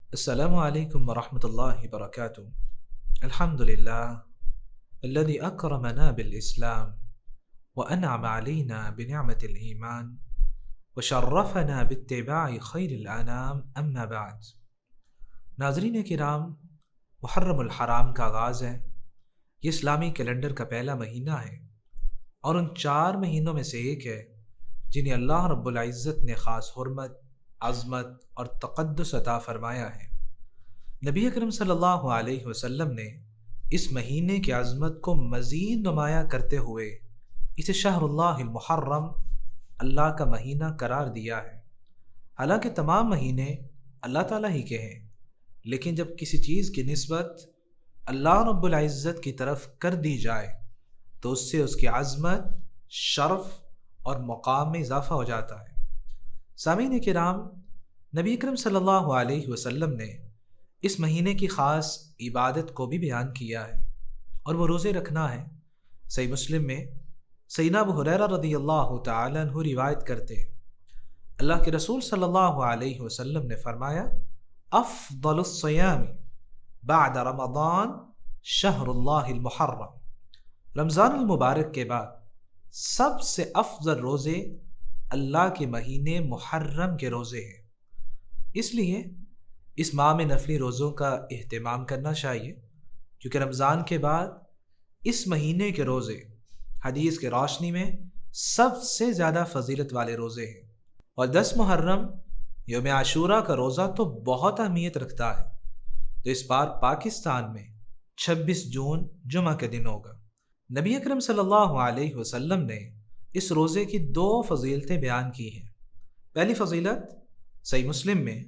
السلام علیکم ورحمۃ اللہ وبرکاتہ۔ الحمد للہ الذي اکرمنا بالاسلام وانعم علينا بنعمة الایمان وشرفنا باتباع خیر الانام، اما بعد۔ ناظرین کرام، محرم الحرام کا آغاز ہے۔ یہ اسلامی کیلنڈر کا پہلا مہینہ ہے اور ان 4 مہینوں میں سے ایک ہے جنہیں اللہ رب العزت نے خاص حرمت، عظمت اور تقدس عطا فرمایا ہے۔ نبی اکرم صلی اللہ علیہ وسلم نے اس مہینے کی عظمت کو مزید نمایاں کرتے ہوئے اسے شہر اللہ المحرم، اللہ کا مہینہ قرار دیا ہے۔ حالانکہ تمام مہینے اللہ تعالیٰ ہی کے ہیں، لیکن جب کسی چیز کی نسبت اللہ رب العزت کی طرف کر دی جائے تو اس سے اس کی عظمت، شرف اور مقام میں اضافہ ہو جاتا ہے۔ سامعین کرام، نبی اکرم صلی اللہ علیہ وسلم نے اس مہینے کی خاص عبادت کو بھی بیان کیا ہے، اور وہ روزے رکھنا ہے۔ صحیح مسلم میں سیدنا ابو ہریرہ رضی اللہ تعالی عنہ روایت کرتے ہیں، اللہ کے رسول صلی اللہ علیہ وسلم نے فرمایا، افضل الصیام بعد رمضان شہر اللہ المحرم۔ رمضان المبارک کے بعد سب سے افضل روزے اللہ کے مہینے محرم کے روزے ہیں۔ اس لیے اس ماہ میں نفلی روزوں کا اہتمام کرنا چاہیے، کیونکہ رمضان کے بعد اس مہینے کے روزے حدیث کے روشنی میں سب سے زیادہ فضیلت والے روزے ہیں۔ اور 10 محرم یوم عاشوراء کا روزہ تو بہت اہمیت رکھتا ہے، تو اس بار پاکستان میں 26 جون جمعہ کے دن ہوگا۔ نبی اکرم صلی اللہ علیہ وسلم نے اس روزے کی 2 فضیلتیں بیان کی ہیں۔ پہلی فضیلت صحیح مسلم میں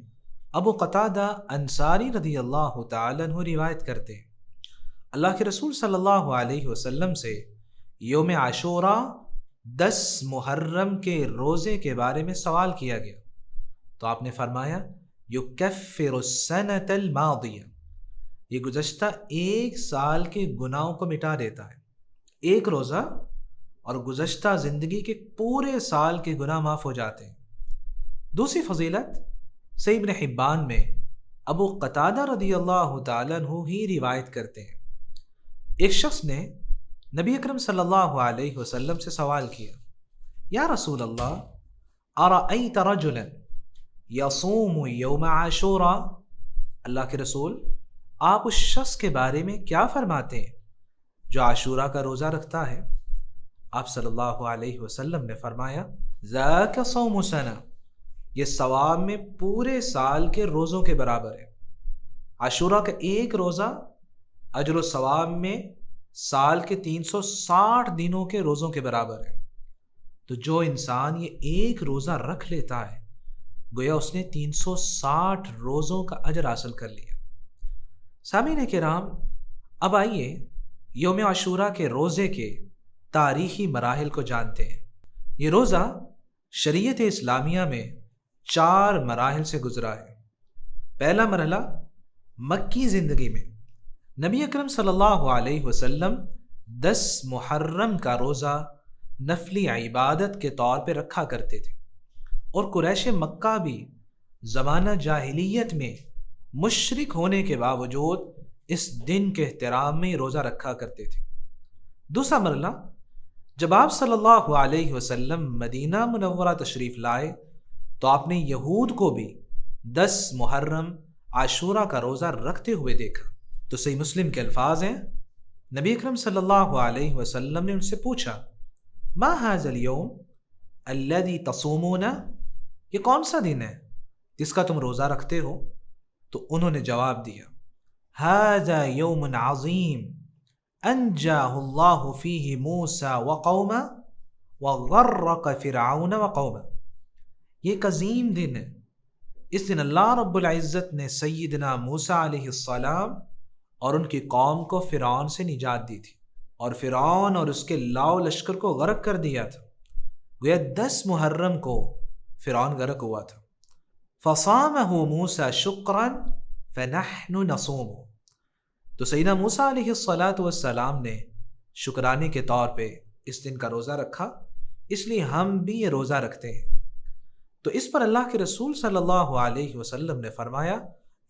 ابو قتادہ انصاری رضی اللہ تعالی عنہ روایت کرتے ہیں، اللہ کے رسول صلی اللہ علیہ وسلم سے یوم عاشوراء 10 محرم کے روزے کے بارے میں سوال کیا گیا، تو آپ نے فرمایا، یکفر السنۃ الماضیہ، یہ گزشتہ 1 سال کے گناہوں کو مٹا دیتا ہے۔ ایک روزہ اور گزشتہ زندگی کے پورے سال کے گناہ معاف ہو جاتے ہیں۔ دوسری فضیلت صحیح ابن حبان میں ابو قتادہ رضی اللہ تعالیٰ عنہ ہی روایت کرتے ہیں، ایک شخص نے نبی اکرم صلی اللہ علیہ وسلم سے سوال کیا، یا رسول اللہ، ارأیت رجلا یصوم یوم عاشوراء، اللہ کے رسول آپ اس شخص کے بارے میں کیا فرماتے ہیں جو عاشوراء کا روزہ رکھتا ہے؟ آپ صلی اللہ علیہ وسلم نے فرمایا، ذاک صوم سنہ، یہ ثواب میں پورے سال کے روزوں کے برابر ہے۔ عاشوراء کا ایک روزہ اجر و ثواب میں سال کے 360 دنوں کے روزوں کے برابر ہے۔ تو جو انسان یہ ایک روزہ رکھ لیتا ہے، گویا اس نے 360 روزوں کا اجر حاصل کر لیا۔ سامعین کرام، اب آئیے یوم عاشوراء کے روزے کے تاریخی مراحل کو جانتے ہیں۔ یہ روزہ شریعت اسلامیہ میں 4 مراحل سے گزرا ہے۔ پہلا مرحلہ مکی زندگی میں نبی اکرم صلی اللہ علیہ وسلم 10 محرم کا روزہ نفلی عبادت کے طور پہ رکھا کرتے تھے، اور قریش مکہ بھی زمانہ جاہلیت میں مشرک ہونے کے باوجود اس دن کے احترام میں روزہ رکھا کرتے تھے۔ دوسرا مرحلہ، جب آپ صلی اللہ علیہ وسلم مدینہ منورہ تشریف لائے تو آپ نے یہود کو بھی 10 محرم عاشوراء کا روزہ رکھتے ہوئے دیکھا۔ تو صحیح مسلم کے الفاظ ہیں، نبی اکرم صلی اللہ علیہ وسلم نے ان سے پوچھا، ما ھذا اليوم الذي تصومون، یہ کون سا دن ہے جس کا تم روزہ رکھتے ہو؟ تو انہوں نے جواب دیا، ھذا یوم عظیم انجاہ اللہ فیہ موسیٰ وقومہ وغرق فرعون وقومہ، یہ ایک عظیم دن ہے، اس دن اللہ رب العزت نے سیدنا موسیٰ علیہ السلام اور ان کی قوم کو فرعون سے نجات دی تھی، اور فرعون اور اس کے لاؤ لشکر کو غرق کر دیا تھا۔ گویا 10 محرم کو فرعون غرق ہوا تھا۔ فصامہ موسیٰ شکرا فنحن نصوم، تو سیدنا موسیٰ علیہ السلام نے شکرانے کے طور پہ اس دن کا روزہ رکھا، اس لیے ہم بھی یہ روزہ رکھتے ہیں۔ تو اس پر اللہ کے رسول صلی اللہ علیہ وسلم نے فرمایا،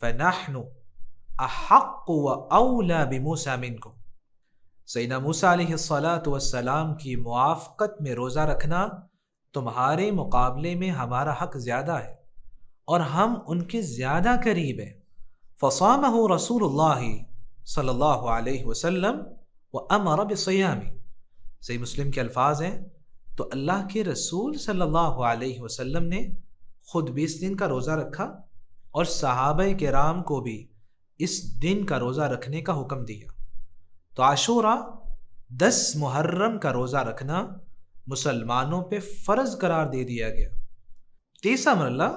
فنحن احق و اولا بموسیٰ منکم، سیدنا موسیٰ علیہ السلام کی موافقت میں روزہ رکھنا تمہارے مقابلے میں ہمارا حق زیادہ ہے اور ہم ان کے زیادہ قریب ہیں۔ فصامہ رسول اللہ صلی اللہ علیہ وسلم وامر بصیام، صحیح مسلم کے الفاظ ہیں، تو اللہ کے رسول صلی اللہ علیہ وسلم نے خود بھی اس دن کا روزہ رکھا اور صحابہ کرام کو بھی اس دن کا روزہ رکھنے کا حکم دیا۔ تو عاشورہ 10 محرم کا روزہ رکھنا مسلمانوں پہ فرض قرار دے دیا گیا۔ تیسرا مرحلہ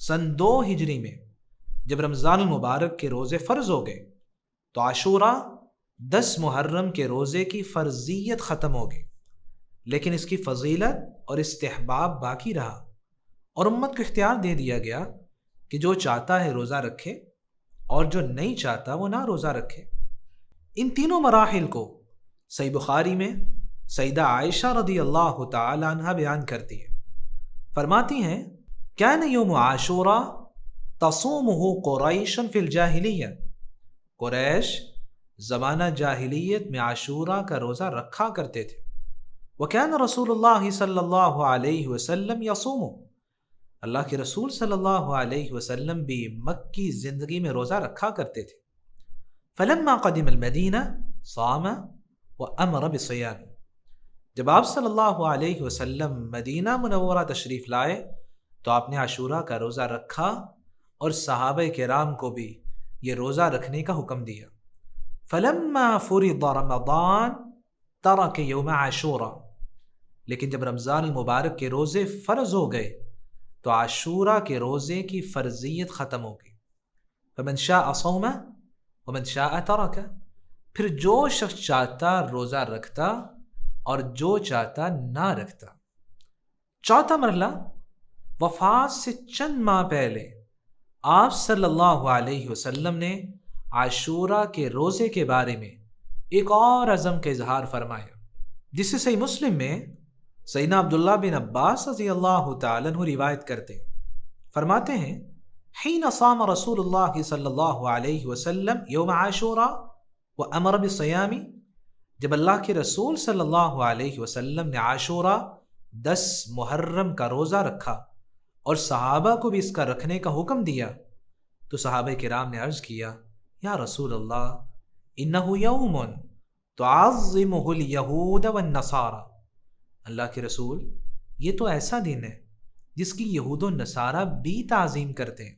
سن 2 ہجری میں جب رمضان المبارک کے روزے فرض ہو گئے تو عاشورہ 10 محرم کے روزے کی فرضیت ختم ہو گئی، لیکن اس کی فضیلت اور استحباب باقی رہا اور امت کو اختیار دے دیا گیا کہ جو چاہتا ہے روزہ رکھے اور جو نہیں چاہتا وہ نہ روزہ رکھے۔ ان تینوں مراحل کو صحیح بخاری میں سیدہ عائشہ رضی اللہ تعالی عنہ بیان کرتی ہیں، فرماتی ہیں کان یوم عاشورہ تصومہ قریش فی الجاہلیہ، قریش زمانہ جاہلیت میں عاشورہ کا روزہ رکھا کرتے تھے۔ وکان رسول اللہ صلی اللہ علیہ وسلم یصوم، اللہ کے رسول صلی اللہ علیہ وسلم بھی مکی زندگی میں روزہ رکھا کرتے تھے۔ فلما قدم المدینہ صام وامر بصیام، جب آپ صلی اللہ علیہ وسلم مدینہ منورہ تشریف لائے تو آپ نے عاشورہ کا روزہ رکھا اور صحابہ کرام کو بھی یہ روزہ رکھنے کا حکم دیا۔ فلما فرض رمضان ترک یوم عاشورہ، لیکن جب رمضان المبارک کے روزے فرض ہو گئے تو عاشورہ کے روزے کی فرضیت ختم ہو گئی۔ فمن شاء صوم ومن شاء ترک، پھر جو شخص چاہتا روزہ رکھتا اور جو چاہتا نہ رکھتا۔ چوتھا مرحلہ وفات سے چند ماہ پہلے آپ صلی اللہ علیہ وسلم نے عاشورہ کے روزے کے بارے میں ایک اور عزم کا اظہار فرمایا، جس سے صحیح مسلم میں سیدنا عبداللہ بن عباس رضی اللہ تعالیٰ عنہ روایت کرتے فرماتے ہیں حین صام رسول اللہ صلی اللہ علیہ وسلم یوم عاشورہ وامر بالصیام، جب اللہ کے رسول صلی اللہ علیہ وسلم نے عاشورہ 10 محرم کا روزہ رکھا اور صحابہ کو بھی اس کا رکھنے کا حکم دیا تو صحابہ کرام نے عرض کیا یا رسول اللہ انہ یوم تعظمہ الیہود والنصارى، اللہ کے رسول یہ تو ایسا دن ہے جس کی یہود و نصارہ بھی تعظیم کرتے ہیں،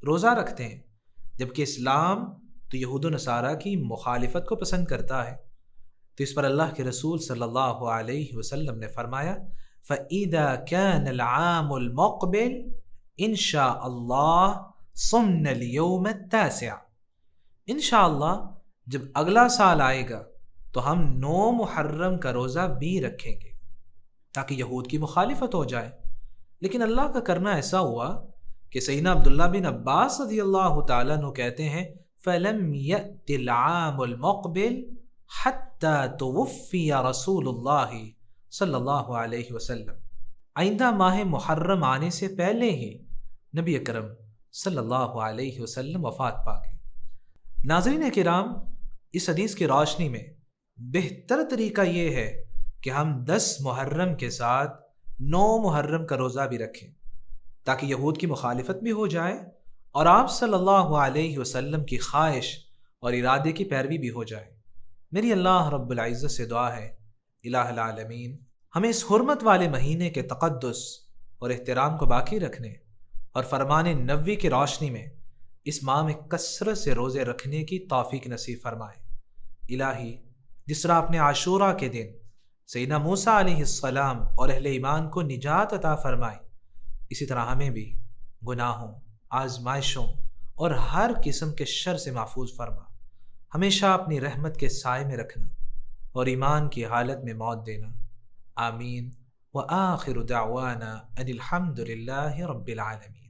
روزہ رکھتے ہیں، جبکہ اسلام تو یہود و نصارہ کی مخالفت کو پسند کرتا ہے۔ تو اس پر اللہ کے رسول صلی اللہ علیہ وسلم نے فرمایا فَإِذَا كَانَ الْعَامُ الْمُقْبِلِ إِنشَاءَ اللَّهُ صُمْنَ الْيَوْمَ التَّاسِعَ، انشاءاللہ جب اگلا سال آئے گا تو ہم 9 محرم کا روزہ بھی رکھیں گے تاکہ یہود کی مخالفت ہو جائے۔ لیکن اللہ کا کرنا ایسا ہوا کہ سیدنا عبداللہ بن عباس رضی اللہ تعالیٰ عنہ کہتے ہیں فَلَمْ يَأْتِ الْعَامُ الْمُقْبِلِ حَتَّى تُوُفِّيَ رسول اللہ صلی اللہ علیہ وسلم، آئندہ ماہ محرم آنے سے پہلے ہی نبی اکرم صلی اللہ علیہ وسلم وفات پا گئے۔ ناظرین کرام، اس حدیث کی روشنی میں بہتر طریقہ یہ ہے کہ ہم 10 محرم کے ساتھ 9 محرم کا روزہ بھی رکھیں تاکہ یہود کی مخالفت بھی ہو جائے اور آپ صلی اللہ علیہ وسلم کی خواہش اور ارادے کی پیروی بھی ہو جائے۔ میری اللہ رب العزت سے دعا ہے الہ العالمین ہمیں اس حرمت والے مہینے کے تقدس اور احترام کو باقی رکھنے اور فرمان نبوی کی روشنی میں اس ماہ میں کثرت سے روزے رکھنے کی توفیق نصیب فرمائے۔ الہی جس طرح اپنے عاشورہ کے دن سیدنا موسیٰ علیہ السلام اور اہل ایمان کو نجات عطا فرمائی، اسی طرح ہمیں بھی گناہوں، آزمائشوں اور ہر قسم کے شر سے محفوظ فرما، ہمیشہ اپنی رحمت کے سائے میں رکھنا اور ایمان کی حالت میں موت دینا۔ آمین۔ وآخر دعوانا ان الحمد للہ رب العالمین۔